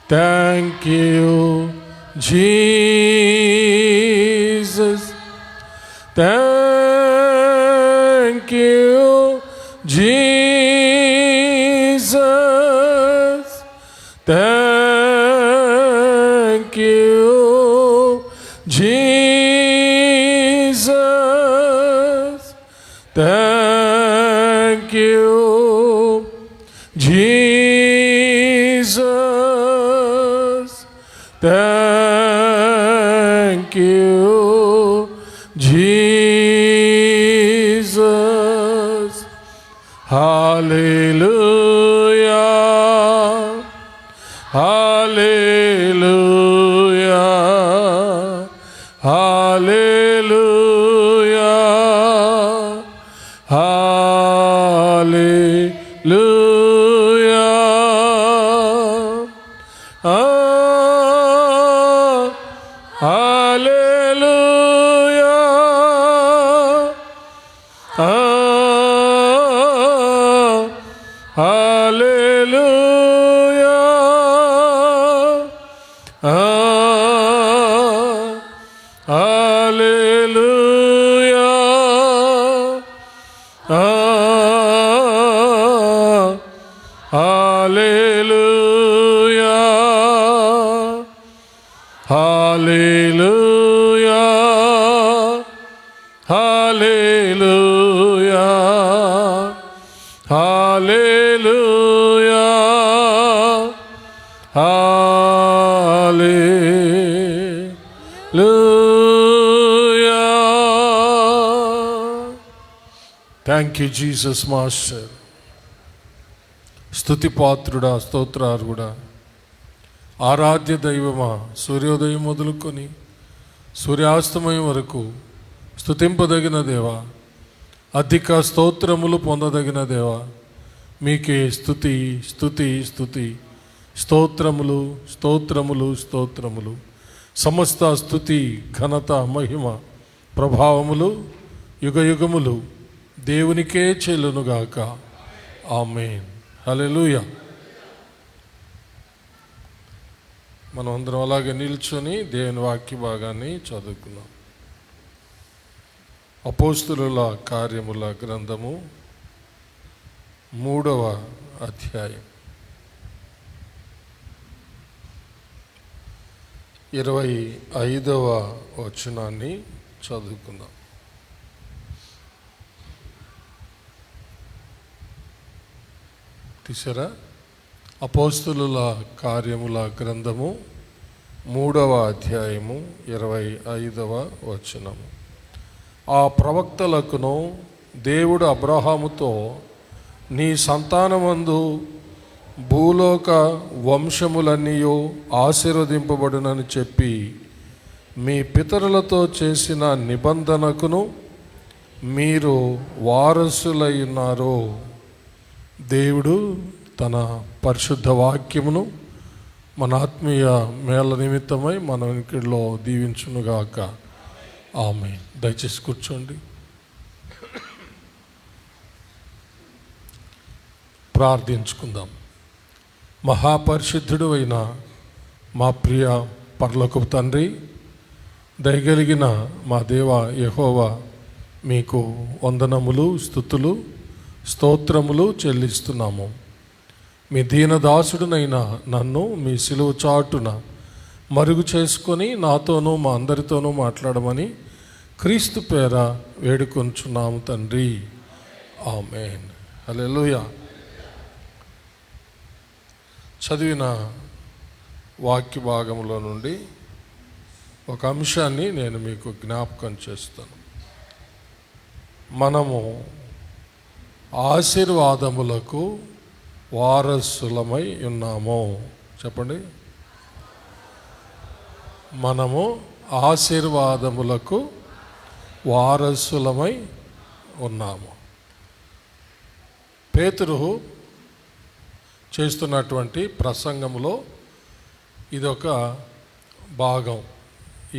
Thank you, Jesus. Thank you, Jesus. Thank you, Jesus. Thank you, Jesus. Thank you, Jesus. Hallelujah. Hallelujah. Hallelujah. Hallelujah. Thank you Jesus master. స్తుతిపాత్రుడా, స్తోత్రార్హుడా, ఆరాధ్య దైవమా, సూర్యోదయం మొదలుకొని సూర్యాస్తమయం వరకు స్తుతింపదగిన దేవా, అధిక స్తోత్రములు పొందదగిన దేవా, మీకే స్తుతి స్తుతి స్తుతి, స్తోత్రములు స్తోత్రములు స్తోత్రములు. సమస్త స్తుతి ఘనత మహిమ ప్రభావములు యుగయుగములు దేవునికే చెల్లునుగాక. ఆమేన్. హల్లెలూయా. మనం అందరం అలాగే నిల్చొని దేవుని వాక్య భాగాన్ని చదువుకున్నాం. అపోస్తులుల కార్యముల గ్రంథము 3వ అధ్యాయం 25వ వచనాన్ని చదువుకుందాం. తీసారా? అపోస్తులుల కార్యముల గ్రంథము 3వ అధ్యాయము 25వ వచనము. ఆ ప్రవక్తలకును దేవుడు అబ్రహాముతో, నీ సంతానమందు భూలోక వంశములన్నీయు ఆశీర్వదింపబడునని చెప్పి మీ పితరులతో చేసిన నిబంధనకును మీరు వారసులై ఉన్నారు. దేవుడు తన పరిశుద్ధ వాక్యమును మన ఆత్మీయ మేళ నిమిత్తమై మన వెనుకలో దీవించునుగాక. ఆమేన్. దయచేసి కూర్చోండి. ప్రార్థించుకుందాం. మహాపరిశుద్ధుడు అయిన మా ప్రియ పరలోకపు తండ్రి, దయగలిగిన మా దేవ యెహోవా, మీకు వందనములు, స్తుతులు, స్తోత్రములు చెల్లిస్తున్నాము. మీ దీనదాసుడునైన నన్ను మీ సిలువ చాటున మరుగు చేసుకొని నాతోనూ మా అందరితోనూ మాట్లాడమని క్రీస్తు పేర వేడుకొంచున్నాము తండ్రి. ఆమేన్. హల్లెలూయా. చదివిన వాక్య భాగంలో నుండి ఒక అంశాన్ని నేను మీకు జ్ఞాపకం చేస్తాను. మనము ఆశీర్వాదములకు వారసులమై ఉన్నాము. చెప్పండి. మనము ఆశీర్వాదములకు వారసులమై ఉన్నాము. పేతురు చేస్తున్నటువంటి ప్రసంగంలో ఇదొక భాగం.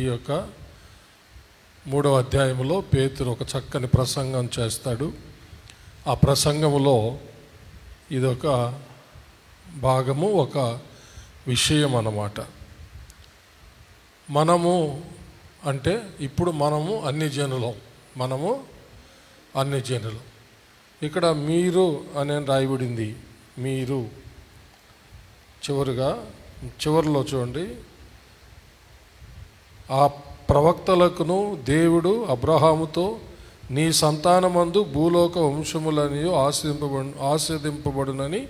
ఈ యొక్క 3వ అధ్యాయంలో పేతురు ఒక చక్కని ప్రసంగం చేస్తాడు. ఆ ప్రసంగములో ఇదొక భాగము, ఒక విషయం అన్నమాట. మనము అంటే ఇప్పుడు మనము అన్ని జనులం. ఇక్కడ మీరు అని రాయబడింది. మీరు చివరిలో చూడండి, ఆ ప్రవక్తలకును దేవుడు అబ్రహాముతో నీ సంతానమందు భూలోక వంశములని ఆశీర్వదింపబడునని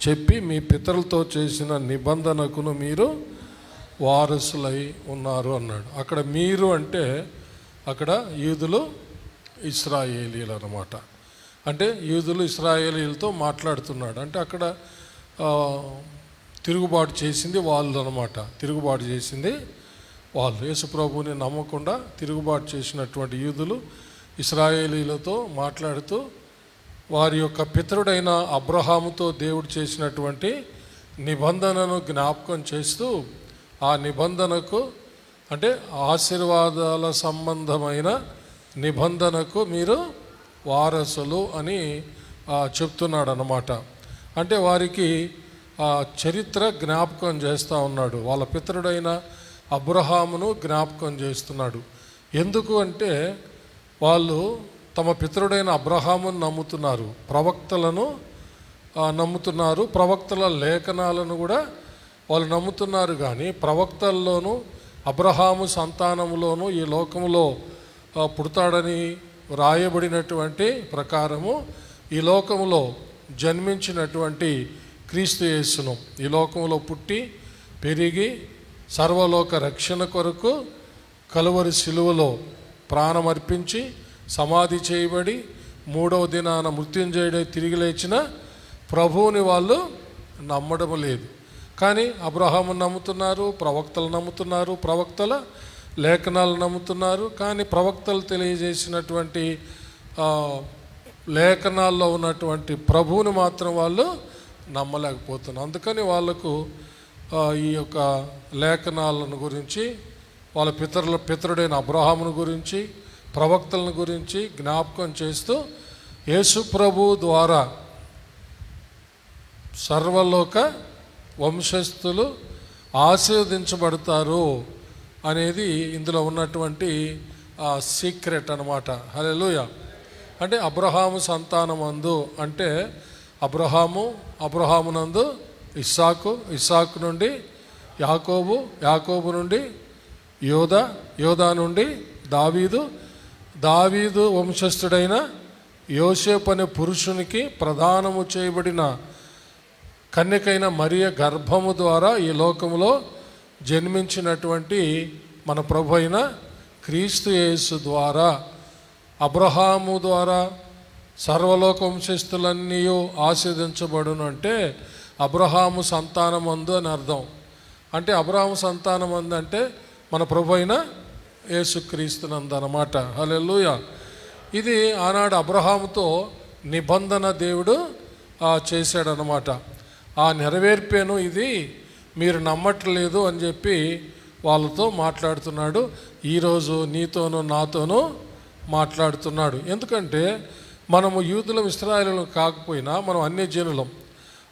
చెప్పి మీ పితరులతో చేసిన నిబంధనకును మీరు వారసులై ఉన్నారు అన్నాడు. అక్కడ మీరు అంటే అక్కడ యూదులు ఇశ్రాయేలీలు అన్నమాట. అంటే యూదులు ఇశ్రాయేలీలతో మాట్లాడుతున్నాడు. అంటే అక్కడ తిరుగుబాటు చేసింది వాళ్ళు అన్నమాట. తిరుగుబాటు చేసింది వాళ్ళు, యేసుప్రభువుని నమ్మకుండా తిరుగుబాటు చేసినటువంటి యూదులు ఇశ్రాయేలీలతో మాట్లాడుతూ వారి యొక్క పితరుడైన అబ్రహాముతో దేవుడు చేసినటువంటి నిబంధనను జ్ఞాపకం చేస్తూ ఆ నిబంధనకు అంటే ఆశీర్వాదాల సంబంధమైన నిబంధనకు మీరు వారసులు అని చెప్తున్నాడు అన్నమాట. అంటే వారికి చరిత్ర జ్ఞాపకం చేస్తూ ఉన్నాడు. వాళ్ళ పితరుడైన అబ్రహామును జ్ఞాపకం చేస్తున్నాడు. ఎందుకు అంటే వాళ్ళు తమ పితరుడైన అబ్రహామును నమ్ముతున్నారు, ప్రవక్తలను నమ్ముతున్నారు, ప్రవక్తల లేఖనాలను కూడా వాళ్ళు నమ్ముతున్నారు. కానీ ప్రవక్తల్లోనూ అబ్రహాము సంతానములోనూ ఈ లోకములో పుడతాడని రాయబడినటువంటి ప్రకారము ఈ లోకములో జన్మించినటువంటి క్రీస్తు యేసును ఈ లోకంలో పుట్టి పెరిగి సర్వలోక రక్షణ కొరకు కలువరి శిలువలో ప్రాణమర్పించి సమాధి చేయబడి 3వ దినాన మృత్యుంజయుడై తిరిగి లేచిన ప్రభువుని వాళ్ళు నమ్మడం లేదు. కానీ అబ్రహాము నమ్ముతున్నారు, ప్రవక్తలు నమ్ముతున్నారు, ప్రవక్తల లేఖనాలు నమ్ముతున్నారు. కానీ ప్రవక్తలు తెలియజేసినటువంటి లేఖనాల్లో ఉన్నటువంటి ప్రభువుని మాత్రం వాళ్ళు నమ్మలేకపోతున్నారు. అందుకని వాళ్లకు ఈ యొక్క లేఖనాలను గురించి, వాళ్ళ పితరుడైన అబ్రహామును గురించి, ప్రవక్తలను గురించి జ్ఞాపకం చేస్తూ యేసు ప్రభు ద్వారా సర్వలోక వంశస్థులు ఆశీర్వదించబడతారు అనేది ఇందులో ఉన్నటువంటి సీక్రెట్ అన్నమాట. హల్లెలూయా. అంటే అబ్రహాము సంతానమందు అంటే అబ్రహామునందు ఇస్సాకు నుండి యాకోబు నుండి యోదా నుండి దావీదు వంశస్థుడైన యోసేపు అనే పురుషునికి ప్రదానము చేయబడిన కన్యకైన మరియ గర్భము ద్వారా ఈ లోకములో జన్మించినటువంటి మన ప్రభు అయిన క్రీస్తు యేసు ద్వారా అబ్రహాము ద్వారా సర్వలోక వంశస్థులన్నీ ఆశీర్వదించబడును. అంటే అబ్రహాము సంతానమందు అని అర్థం. అంటే అబ్రహాము సంతానమందు అంటే మన ప్రభు అయిన యేసుక్రీస్తునందు అన్నమాట. హల్లెలూయా. ఇది ఆనాడు అబ్రహాముతో నిబంధన దేవుడు చేశాడనమాట. ఆ నెరవేర్పేను ఇది మీరు నమ్మట్లేదు అని చెప్పి వాళ్ళతో మాట్లాడుతున్నాడు. ఈరోజు నీతోనూ నాతోనూ మాట్లాడుతున్నాడు. ఎందుకంటే మనము యూదులం ఇశ్రాయేలులం కాకపోయినా మనం అన్యజనులం.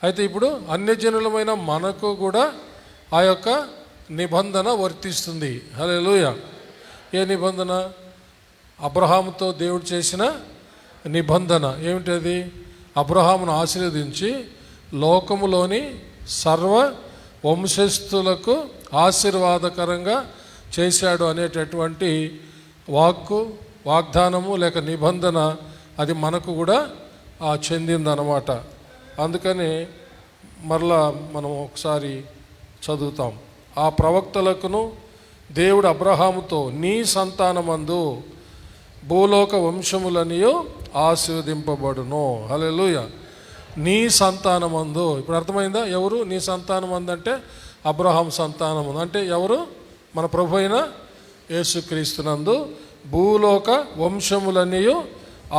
అయితే ఇప్పుడు అన్యజనులమైన మనకు కూడా ఆ యొక్క నిబంధన వర్తిస్తుంది. హల్లెలూయా. ఏ నిబంధన? అబ్రహాముతో దేవుడు చేసిన నిబంధన. ఏమిటది? అబ్రహామును ఆశీర్వదించి లోకములోని సర్వ వంశస్థులకు ఆశీర్వాదకరంగా చేశాడు అనేటటువంటి వాగ్దానము లేక నిబంధన అది మనకు కూడా చెందిందనమాట. అందుకని మరలా మనం ఒకసారి చదువుతాం. ఆ ప్రవక్తలకును దేవుడు అబ్రహాముతో నీ సంతానమందు భూలోక వంశములనియో ఆశీర్వదింపబడును. హల్లెలూయా. నీ సంతానమందు. ఇప్పుడు అర్థమైందా? ఎవరు నీ సంతానమందు అంటే అబ్రహాం సంతానము అంటే ఎవరు? మన ప్రభు అయిన యేసుక్రీస్తునందు భూలోక వంశములన్నీ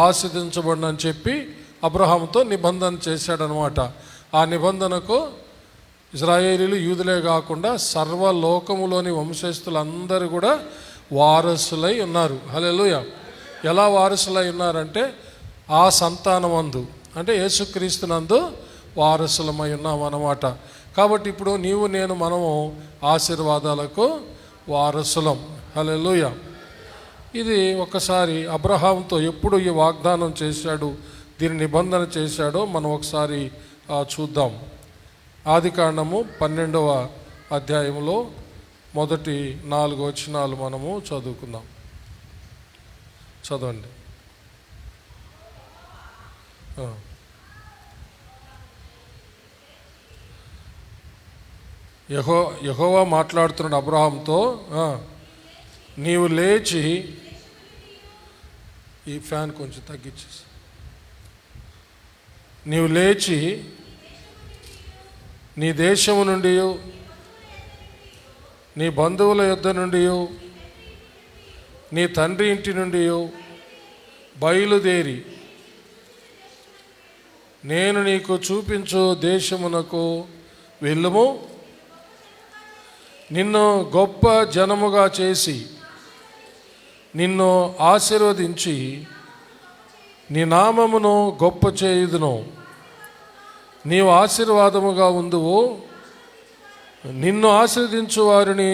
ఆశీర్వదించబడినని చెప్పి అబ్రహాముతో నిబంధన చేశాడనమాట. ఆ నిబంధనకు ఇశ్రాయేలీలు యూదులే కాకుండా సర్వలోకములోని వంశస్థులందరూ కూడా వారసులై ఉన్నారు. హల్లెలూయా. ఎలా వారసులై ఉన్నారంటే ఆ సంతానమందు అంటే యేసుక్రీస్తునందు వారసులమై ఉన్నాం అన్నమాట. కాబట్టి ఇప్పుడు నీవు నేను మనము ఆశీర్వాదాలకు వారసులం. హల్లెలూయా. ఇది ఒకసారి అబ్రహాంతో ఎప్పుడు ఈ వాగ్దానం చేశాడు, దీని నిబంధన చేశాడో మనం ఒకసారి చూద్దాం. ఆదికాండము 12వ అధ్యాయంలో మొదటి 4 వచనాలు మనము చదువుకుందాం. చదవండి. యెహోవా మాట్లాడుతున్నాడు అబ్రహాంతో, నీవు లేచి, ఈ ఫ్యాన్ కొంచెం తగ్గించేసి, నీవు లేచి నీ దేశము నుండి, నీ బంధువుల యొద్ద నుండి, నీ తండ్రి ఇంటి నుండి బయలుదేరి నేను నీకు చూపించు దేశమునకు వెళ్ళుము. నిన్ను గొప్ప జనముగా చేసి నిన్ను ఆశీర్వదించి నీ నామమును గొప్ప చేయుదును. నీవు ఆశీర్వాదముగా ఉందువు. నిన్ను ఆశీర్వదించు వారిని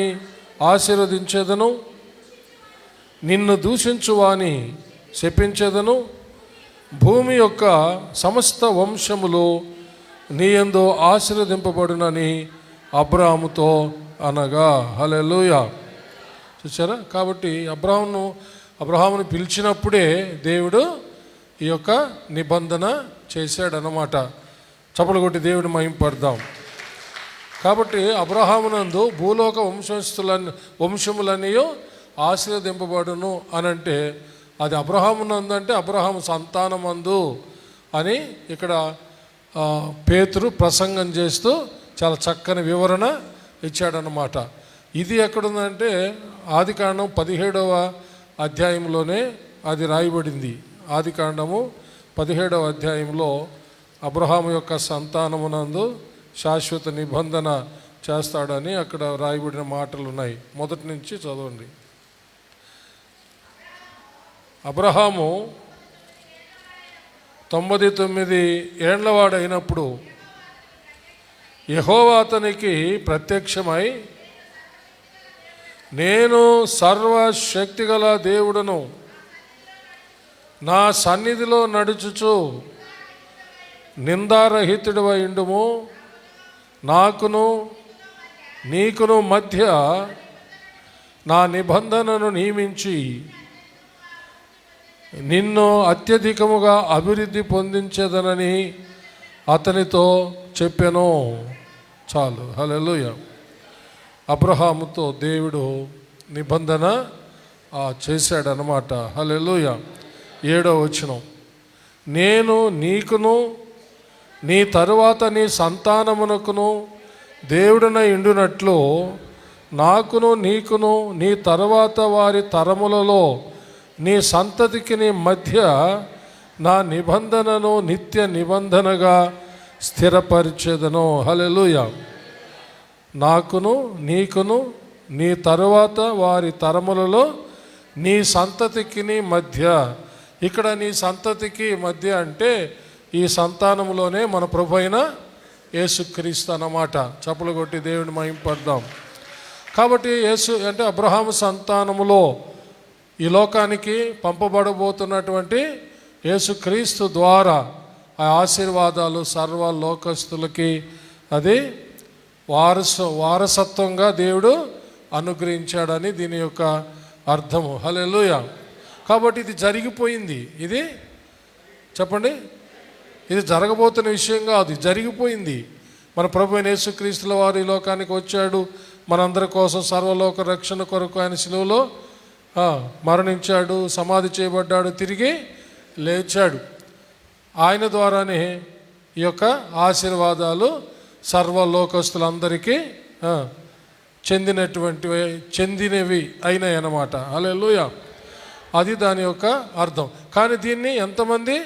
ఆశీర్వదించేదను, నిన్ను దూషించు వాని శపించేదను. భూమి యొక్క సమస్త వంశములు నీ యందు ఆశీర్వదింపబడునని అబ్రాహాముతో అనగా. హల్లెలూయా. చూసారా? కాబట్టి అబ్రహామును పిలిచినప్పుడే దేవుడు ఈ యొక్క నిబంధన చేశాడనమాట. చప్పలు కొట్టి దేవుని మహింపడదాం. కాబట్టి అబ్రహామునందు భూలోక వంశములన్నీ ఆశీర్వదింపబడును అనంటే అది అబ్రహామునందు అంటే అబ్రహాము సంతానమందు అని ఇక్కడ పేతురు ప్రసంగం చేస్తూ చాలా చక్కని వివరణ ఇచ్చాడనమాట. ఇది ఎక్కడుందంటే ఆదికాండం 17వ అధ్యాయంలోనే అది రాయబడింది. ఆదికాండము 17వ అధ్యాయంలో అబ్రహాము యొక్క సంతానమునందు శాశ్వత నిబంధన చేస్తాడని అక్కడ రాయబడిన మాటలు ఉన్నాయి. మొదటి నుంచి చదవండి. అబ్రహాము 99 ఏండ్లవాడైనప్పుడు యెహోవా అతనికి ప్రత్యక్షమై, నేను సర్వశక్తిగల దేవుడను, నా సన్నిధిలో నడుచుచు నిందారహితుడివై ఉండుము. నాకును నీకును మధ్య నా నిబంధనను నియమించి నిన్ను అత్యధికముగా అభివృద్ధి పొందించేదనని అతనితో చెప్పెను. చాలు. హల్లెలూయా. అబ్రహాముతో దేవుడు నిబంధన చేశాడనమాట. హల్లెలూయా. 7వ వచనం, నేను నీకును నీ తరువాత నీ సంతానమునకును దేవుడనై ఉండునట్లు నాకును నీకును నీ తరువాత వారి తరములలో నీ సంతతికి నీ మధ్య నా నిబంధనను నిత్య నిబంధనగా స్థిరపరిచేదను. హల్లెలూయా. నాకును నీకును నీ తరువాత వారి తరములలో నీ సంతతికి నీ మధ్య. ఇక్కడ నీ సంతతికి మధ్య అంటే ఈ సంతానంలోనే మన ప్రభు అయిన యేసుక్రీస్తు అన్నమాట. చప్పలు కొట్టి దేవుని మహింపడదాం. కాబట్టి యేసు అంటే అబ్రహాము సంతానములో ఈ లోకానికి పంపబడబోతున్నటువంటి యేసుక్రీస్తు ద్వారా ఆ ఆశీర్వాదాలు సర్వ లోకస్తులకి అది వారసత్వంగా దేవుడు అనుగ్రహించాడని దీని యొక్క అర్థము. హల్లెలూయా. కాబట్టి ఇది జరిగిపోయింది. ఇది చెప్పండి, ఇది జరగబోతున్న విషయం కాదు, జరిగిపోయింది. మన ప్రభు అయిన యేసుక్రీస్తుల వారు ఈ లోకానికి వచ్చాడు. మనందరి కోసం సర్వలోక రక్షణ కొరకు ఆయన శిలువలో మరణించాడు, సమాధి చేయబడ్డాడు, తిరిగి లేచాడు. ఆయన ద్వారానే ఈ యొక్క ఆశీర్వాదాలు సర్వలోకస్తులందరికీ చెందినవి అయినాయి అన్నమాట. హల్లెలూయా. అది దాని యొక్క అర్థం. కానీ దీన్ని ఎంతమంది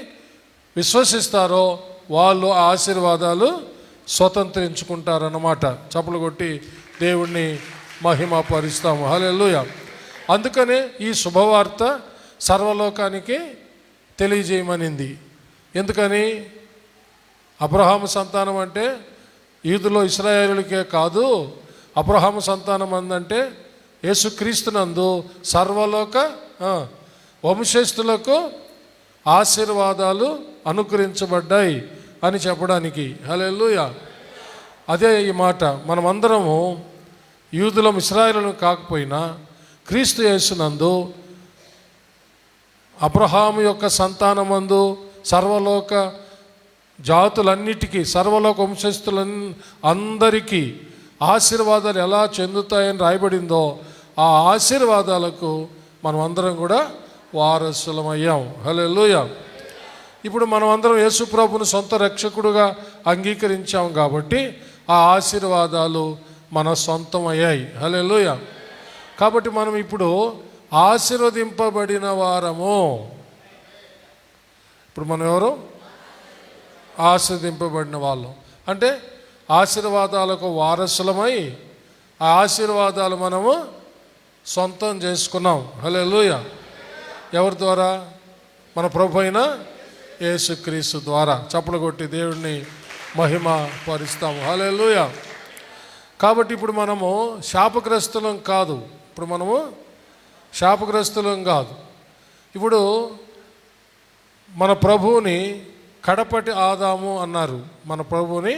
విశ్వసిస్తారో వాళ్ళు ఆశీర్వాదాలు స్వతంత్రించుకుంటారన్నమాట. చప్పలు కొట్టి దేవుణ్ణి మహిమపరుస్తాము. హల్లెలూయా. అందుకనే ఈ శుభవార్త సర్వలోకానికి తెలియజేయమనింది. ఎందుకని? అబ్రహాము సంతానం అంటే యూదులో ఇశ్రాయేలులకే కాదు, అబ్రహాము సంతానం అందంటే యేసుక్రీస్తునందు సర్వలోక వంశస్థులకు ఆశీర్వాదాలు అనుగ్రహించబడ్డాయి అని చెప్పడానికి. హల్లెలూయా. అదే ఈ మాట. మనమందరము యూదులం, ఇశ్రాయేలును కాకపోయినా క్రీస్తు యేసునందు అబ్రహాము యొక్క సంతానమందు సర్వలోక జాతులన్నిటికీ, సర్వలోక వంశస్థులందరికీ ఆశీర్వాదాలు ఎలా చెందుతాయని రాయబడిందో ఆ ఆశీర్వాదాలకు మనం అందరం కూడా వారసులమయ్యాం. హల్లెలూయా. ఇప్పుడు మనం అందరం యేసు ప్రభువును సొంత రక్షకుడుగా అంగీకరించాం కాబట్టి ఆ ఆశీర్వాదాలు మన సొంతమయ్యాయి. హల్లెలూయా. కాబట్టి మనం ఇప్పుడు ఆశీర్వదింపబడిన వారము. ఇప్పుడు మనం ఎవరు? ఆశీర్వదింపబడిన వాళ్ళం. అంటే ఆశీర్వాదాలకు వారసులమై ఆ ఆశీర్వాదాలు మనము సొంతం చేసుకున్నాం. హల్లెలూయా. ఎవరి ద్వారా? మన ప్రభు అయిన యేసుక్రీస్తు ద్వారా. చప్పలు కొట్టి దేవుడిని మహిమ పరుస్తాము. హల్లెలూయా. కాబట్టి ఇప్పుడు మనము శాపగ్రస్తులం కాదు. ఇప్పుడు మన ప్రభువుని కడపటి ఆదాము అన్నారు. మన ప్రభువుని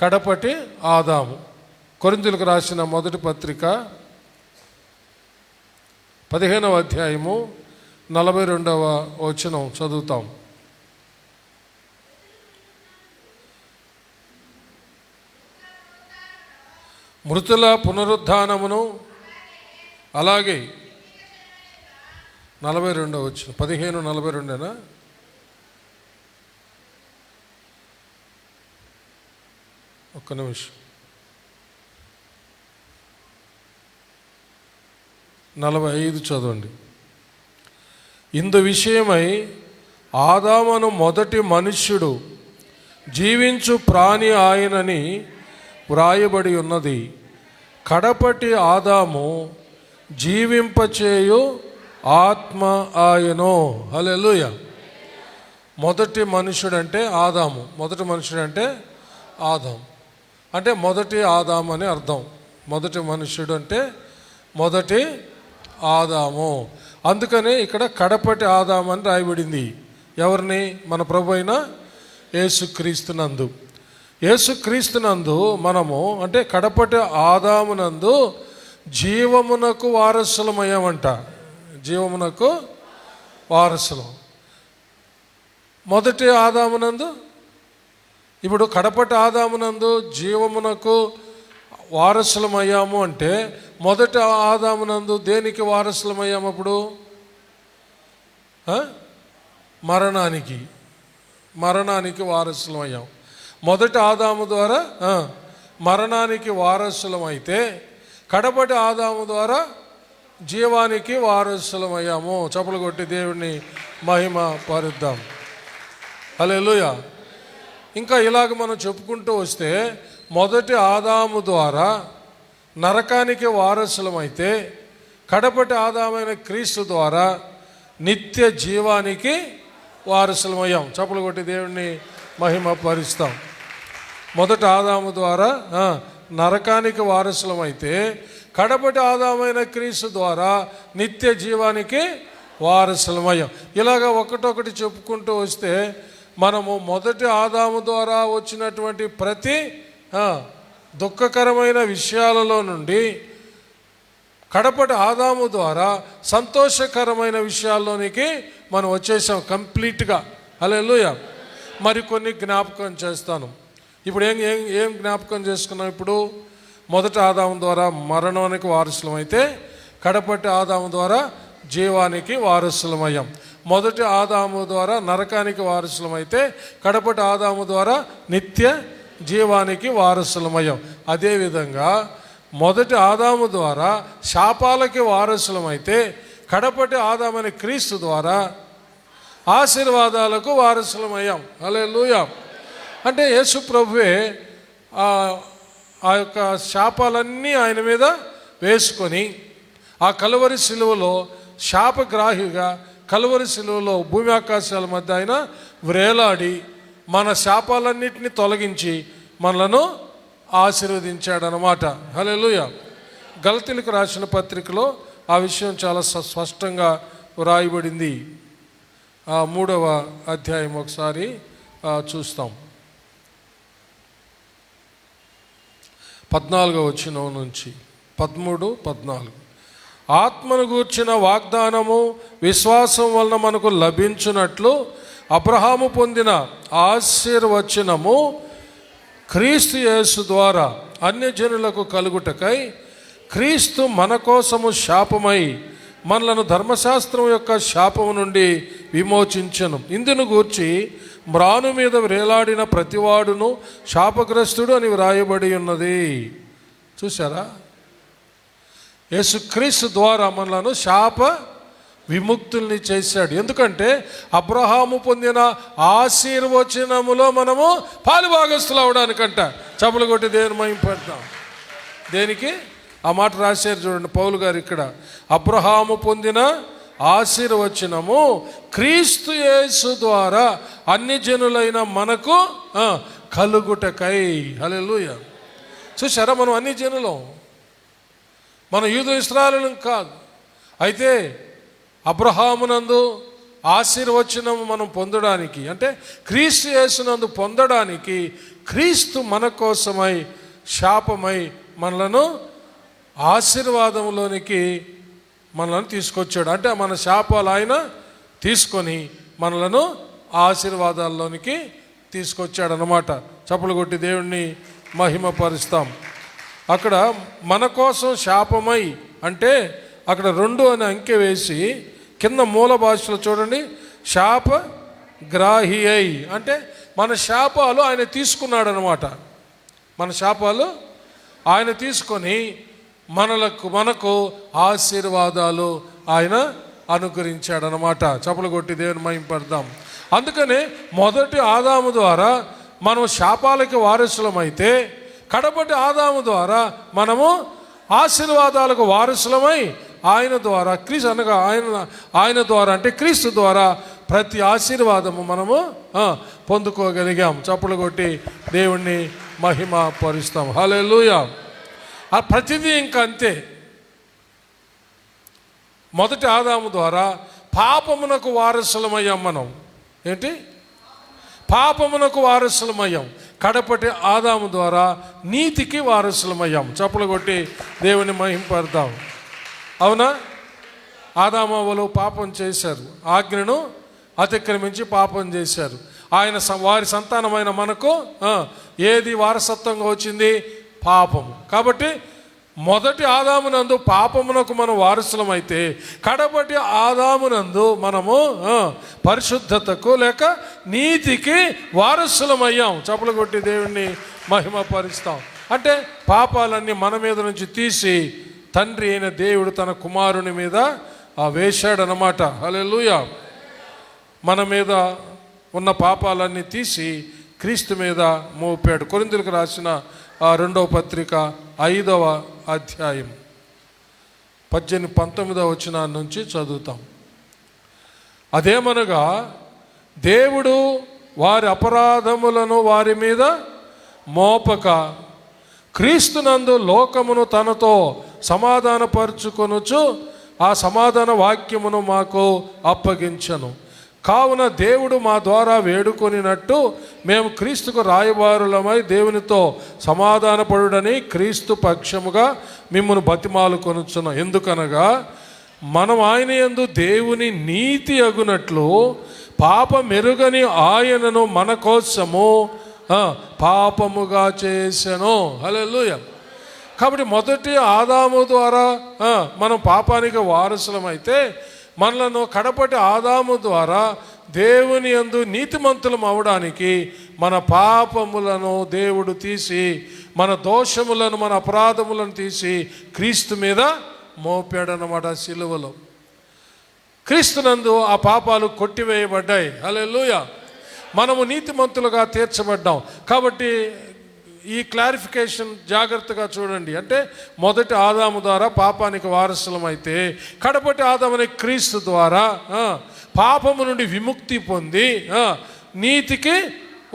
కడపటి ఆదాము. కొరింథీయులకు రాసిన మొదటి పత్రిక 15వ అధ్యాయము 42వ వచనం చదువుతాం. మృతుల పునరుద్ధానమును, అలాగే 42వ వచనం 15:42. ఒక్క నిమిషం. 45 చదవండి. ఇందు విషయమై ఆదామును మొదటి మనుష్యుడు జీవించు ప్రాణి ఆయనని వ్రాయబడి ఉన్నది. కడపటి ఆదాము జీవింపచేయు ఆత్మ ఆయనో. హల్లెలూయా. మొదటి మనుష్యుడంటే ఆదాము. మొదటి మనుష్యుడంటే ఆదాము అంటే మొదటి ఆదాము అని అర్థం. మొదటి మనుష్యుడు అంటే మొదటి ఆదాము. అందుకనే ఇక్కడ కడపటి ఆదాము అని రాయబడింది. ఎవరిని? మన ప్రభు అయిన యేసుక్రీస్తునందు. యేసుక్రీస్తునందు మనము అంటే కడపటి ఆదామునందు జీవమునకు వారసులమయ్యామంట. జీవమునకు వారసులం. మొదటి ఆదామునందు, ఇప్పుడు కడపటి ఆదామునందు జీవమునకు వారసులమయ్యాము అంటే మొదటి ఆదామునందు దేనికి వారసులమయ్యాము? అప్పుడు మరణానికి వారసులమయ్యాం. మొదటి ఆదాము ద్వారా మరణానికి వారసులమైతే కడపటి ఆదాము ద్వారా జీవానికి వారసులమయ్యాము. చప్పలు కొట్టి దేవుడిని మహిమ పరుద్దాం. హల్లెలూయా. ఇంకా ఇలాగ మనం చెప్పుకుంటూ వస్తే మొదటి ఆదాము ద్వారా నరకానికి వారసులమైతే కడపటి ఆదామైన క్రీస్తు ద్వారా నిత్య జీవానికి వారసులమయ్యాం. చప్పలు కొట్టి దేవుడిని మహిమ పరుస్తాం. మొదటి ఆదాము ద్వారా నరకానికి వారసులమైతే కడపటి ఆదామైన క్రీస్తు ద్వారా నిత్య జీవానికి వారసులమయ్యాం. ఇలాగ ఒకటొకటి చెప్పుకుంటూ వస్తే మనము మొదటి ఆదాము ద్వారా వచ్చినటువంటి ప్రతి దుఃఖకరమైన విషయాలలో నుండి కడపటి ఆదాము ద్వారా సంతోషకరమైన విషయాల్లోనికి మనం వచ్చేసాం కంప్లీట్గా. హల్లెలూయా. మరి కొన్ని జ్ఞాపకం చేస్తాను. ఇప్పుడు ఏం జ్ఞాపకం చేసుకున్నాం? ఇప్పుడు మొదటి ఆదాము ద్వారా మరణానికి వారసులమైతే కడపటి ఆదాము ద్వారా జీవానికి వారసులమయ్యాం. మొదటి ఆదాము ద్వారా నరకానికి వారసులమైతే కడపటి ఆదాము ద్వారా నిత్య జీవానికి వారసులమయ్యాం. అదేవిధంగా మొదటి ఆదాము ద్వారా శాపాలకి వారసులమైతే కడపటి ఆదామని క్రీస్తు ద్వారా ఆశీర్వాదాలకు వారసులమయ్యాం. హల్లెలూయా. అంటే యేసు ప్రభువే ఆ యొక్క శాపాలన్నీ ఆయన మీద వేసుకొని ఆ కలువరి శిలువలో శాపగ్రాహిగా కలువరి శిలువలో భూమి ఆకాశాల మధ్య ఆయన వ్రేలాడి మన శాపాలన్నిటిని తొలగించి మనలను ఆశీర్వదించాడనమాట. హల్లెలూయా. గలతీయులకు రాసిన పత్రికలో ఆ విషయం చాలా స్పష్టంగా వ్రాయబడింది. 3వ అధ్యాయం ఒకసారి చూస్తాం. 14వ వచనం నుంచి 13, 14. ఆత్మను గూర్చిన వాగ్దానము విశ్వాసం వలన మనకు లభించున్నట్లు అబ్రహాము పొందిన ఆశీర్వచనము క్రీస్తు యేసు ద్వారా అన్యజనులకు కలుగుటకై క్రీస్తు మన కోసము శాపమై మనలను ధర్మశాస్త్రం యొక్క శాపము నుండి విమోచించెను. ఇందును గూర్చి మ్రాను మీద వేలాడిన ప్రతివాడును శాపగ్రస్తుడు అని వ్రాయబడి ఉన్నది. చూసారా? యేసుక్రీస్తు ద్వారా మనలను శాప విముక్తుల్ని చేశాడు. ఎందుకంటే అబ్రహాము పొందిన ఆశీర్వచనములో మనము పాలుభాగస్తులు అవడానికంట. చపలు కొట్టి దేవుని మహిమ పెడతాం. దేనికి? ఆ మాట రాశారు చూడండి పౌలు గారు ఇక్కడ. అబ్రహాము పొందిన ఆశీర్వచనము క్రీస్తు యేసు ద్వారా అన్ని జనులైన మనకు కలుగుటకై. హల్లెలూయా. చూసారా? మనం అన్ని జనులం, మన యూదు ఇశ్రాయేలులం కాదు. అయితే అబ్రహామునందు ఆశీర్వచనము మనం పొందడానికి, అంటే క్రీస్తు యేసునందు పొందడానికి క్రీస్తు మన కోసమై శాపమై మనలను ఆశీర్వాదంలోనికి మనలను తీసుకొచ్చాడు. అంటే మన శాపాలు ఆయన తీసుకొని మనలను ఆశీర్వాదాల్లోనికి తీసుకొచ్చాడు అన్నమాట. చప్పలు కొట్టి దేవుణ్ణి మహిమపరుస్తాం. అక్కడ మన కోసం శాపమై అంటే అక్కడ 2 అని అంకె వేసి కింద మూల భాషలో చూడండి, శాప గ్రాహి అయి అంటే మన శాపాలు ఆయన తీసుకున్నాడు అనమాట. మన శాపాలు ఆయన తీసుకొని మనకు ఆశీర్వాదాలు ఆయన అనుగ్రహించాడనమాట. చప్పలు కొట్టి దేవుని మహిమపడదాం. అందుకనే మొదటి ఆదాము ద్వారా మనం శాపాలకి వారసులమైతే కడపటి ఆదాము ద్వారా మనము ఆశీర్వాదాలకు వారసులమై ఆయన ద్వారా ఆయన ద్వారా అంటే క్రీస్తు ద్వారా ప్రతి ఆశీర్వాదము మనము పొందుకోగలిగాం. చప్పలు కొట్టి దేవుణ్ణి మహిమ పరుస్తాం. హల్లెలూయా. ఆ ప్రతిదీ ఇంకా అంతే. మొదటి ఆదాము ద్వారా పాపమునకు వారసులమయ్యాం మనం. ఏంటి? పాపమునకు వారసులమయ్యాం. కడపటి ఆదాము ద్వారా నీతికి వారసులమయ్యాం. చప్పలు కొట్టి దేవుని మహింపడతాం. అవునా? ఆదామవ్వలు పాపం చేశారు, ఆజ్ఞను అతిక్రమించి పాపం చేశారు. వారి సంతానమైన మనకు ఏది వారసత్వంగా వచ్చింది? పాపము. కాబట్టి మొదటి ఆదామునందు పాపమునకు మనం వారసులమైతే కడపటి ఆదామునందు మనము పరిశుద్ధతకు లేక నీతికి వారసులమయ్యాం. చప్పలు కొట్టి దేవుణ్ణి మహిమపరుస్తాం. అంటే పాపాలన్నీ మన మీద నుంచి తీసి తండ్రి అయిన దేవుడు తన కుమారుని మీద వేశాడనమాట. హల్లెలూయా. మన మీద ఉన్న పాపాలన్నీ తీసి క్రీస్తు మీద మోపాడు. కొరింథీయులకు రాసిన 2వ పత్రిక 5వ అధ్యాయం 18-19 వచనాల నుంచి చదువుతాం. అదేమనగా దేవుడు వారి అపరాధములను వారి మీద మోపక క్రీస్తునందు లోకమును తనతో సమాధానపరుచుకొనుచు ఆ సమాధాన వాక్యమును మాకు అప్పగించను. కావున దేవుడు మా ద్వారా వేడుకొనినట్టు మేము క్రీస్తుకు రాయబారులమై దేవునితో సమాధానపడుడని క్రీస్తు పక్షముగా మిమ్మల్ని బతిమాలుకొనుచున్నాం. ఎందుకనగా మనం ఆయన యందు దేవుని నీతి అగునట్లు పాపమెరుగని ఆయనను మన కోసము పాపముగా చేసెను. హల్లెలూయా. కాబట్టి మొదటి ఆదాము ద్వారా మనం పాపానికి వారసులమైతే మనలను కడపటి ఆదాము ద్వారా దేవుని యందు నీతిమంతులం అవడానికి మన పాపములను దేవుడు తీసి మన దోషములను మన అపరాధములను తీసి క్రీస్తు మీద మోపాడనమాట. సిలువలో క్రీస్తునందు ఆ పాపాలు కొట్టివేయబడ్డాయి. హల్లెలూయా. మనము నీతిమంతులుగా తీర్చబడ్డాం. కాబట్టి ఈ క్లారిఫికేషన్ జాగ్రత్తగా చూడండి. అంటే మొదటి ఆదాము ద్వారా పాపానికి వారసులమైతే కడపటి ఆదాముని క్రీస్తు ద్వారా పాపము నుండి విముక్తి పొంది నీతికి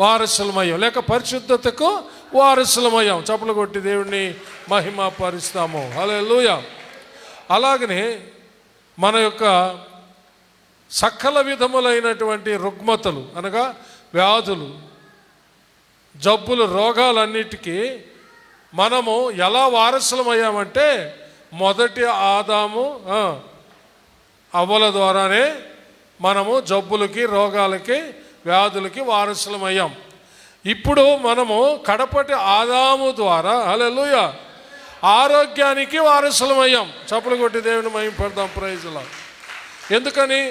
వారసులమయ్యాం లేక పరిశుద్ధతకు వారసులమయ్యాం. చప్పలు కొట్టి దేవుణ్ణి మహిమ పరుస్తాము. హల్లెలూయా. అలాగనే మన యొక్క సకల విధములైనటువంటి రుగ్మతలు అనగా వ్యాధులు, జబ్బులు, రోగాలన్నిటికీ మనము ఎలా వారసులమయ్యామంటే మొదటి ఆదాము అవ్వల ద్వారానే మనము జబ్బులకి, రోగాలకి, వ్యాధులకి వారసులమయ్యాం. ఇప్పుడు మనము కడపటి ఆదాము ద్వారా హల్లెలూయా ఆరోగ్యానికి వారసులమయ్యాం. చప్పలు కొట్టి దేవుని మహిమ పడదాం. Praise Lord. ఎందుకని?